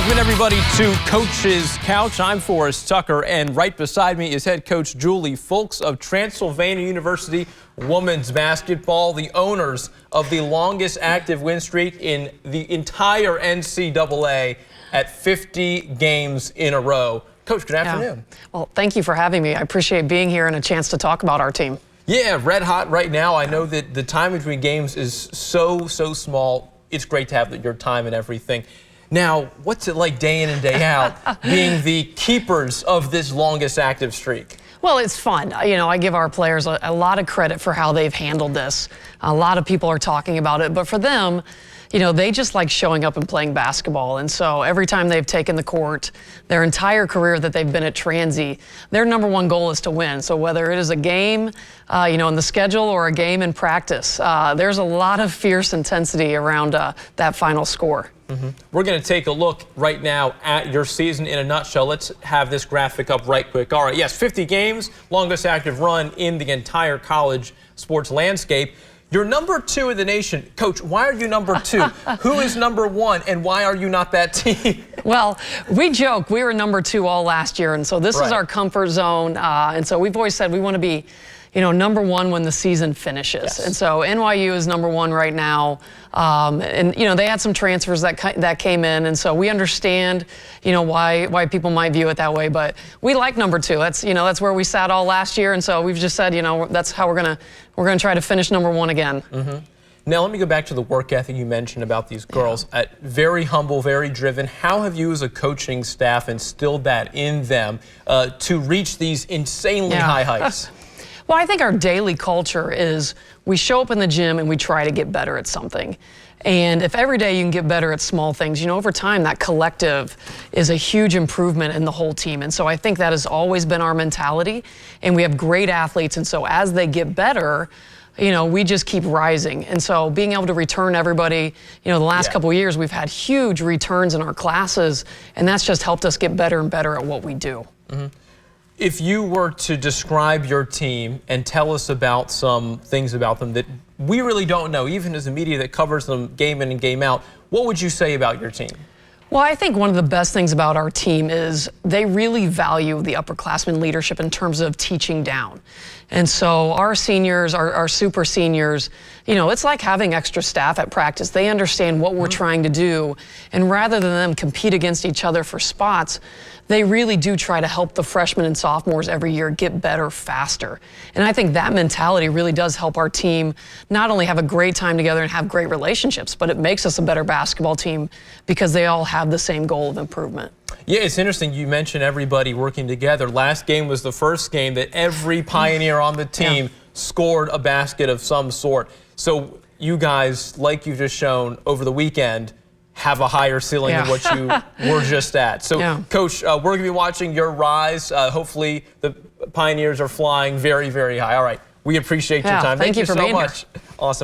Welcome everybody to Coach's Couch. I'm Forrest Tucker, and right beside me is head coach Juli Fulks of Transylvania University women's basketball, the owners of the longest active win streak in the entire NCAA at 50 games in a row. Coach, good afternoon. Well, thank you for having me. I appreciate being here and a chance to talk about our team. Yeah, red hot right now. I know that the time between games is so small. It's great to have your time and everything. Now, what's it like day in and day out being the keepers of this longest active streak? Well, it's fun. You know, I give our players a lot of credit for how they've handled this. A lot of people are talking about it, but for them, you know, they just like showing up and playing basketball. And so every time they've taken the court, their entire career that they've been at Transy, their #1 goal is to win. So whether it is a game, you know, in the schedule or a game in practice, there's a lot of fierce intensity around that final score. We're going to take a look right now at your season in a nutshell. Let's have this graphic up right quick. All right, yes, 50 games, longest active run in the entire college sports landscape. You're #2 in the nation. Coach, why are you #2? Who is #1, and why are you not that team? Well, we joke we were #2 all last year, and so this is our comfort zone. And so we've always said we want to be, you know, #1 when the season finishes. Yes. And so NYU is #1 right now. And, you know, they had some transfers that came in. And so we understand, you know, why people might view it that way. But we like #2. That's, you know, that's where we sat all last year. And so we've just said, you know, that's how we're going to try to finish #1 again. Now, let me go back to the work ethic you mentioned about these girls. Very humble, very driven. How have you as a coaching staff instilled that in them to reach these insanely high heights? Well, I think our daily culture is we show up in the gym and we try to get better at something. And if every day you can get better at small things, you know, over time that collective is a huge improvement in the whole team. And so I think that has always been our mentality. And we have great athletes. And so as they get better, you know, we just keep rising. And so being able to return everybody, you know, the last couple of years, we've had huge returns in our classes. And that's just helped us get better and better at what we do. If you were to describe your team and tell us about some things about them that we really don't know, even as a media that covers them game in and game out, what would you say about your team? Well, I think one of the best things about our team is they really value the upperclassmen leadership in terms of teaching down. And so our seniors, our super seniors, you know, it's like having extra staff at practice. They understand what we're trying to do. And rather than them compete against each other for spots, they really do try to help the freshmen and sophomores every year get better faster. And I think that mentality really does help our team not only have a great time together and have great relationships, but it makes us a better basketball team because they all have the same goal of improvement. Yeah, it's interesting you mentioned everybody working together. Last game was the first game that every Pioneer on the team scored a basket of some sort. So you guys, like you've just shown over the weekend, have a higher ceiling than what you were just at. So, Coach, we're going to be watching your rise. Hopefully the Pioneers are flying very, very high. All right. We appreciate your time. Thank you so much. Awesome.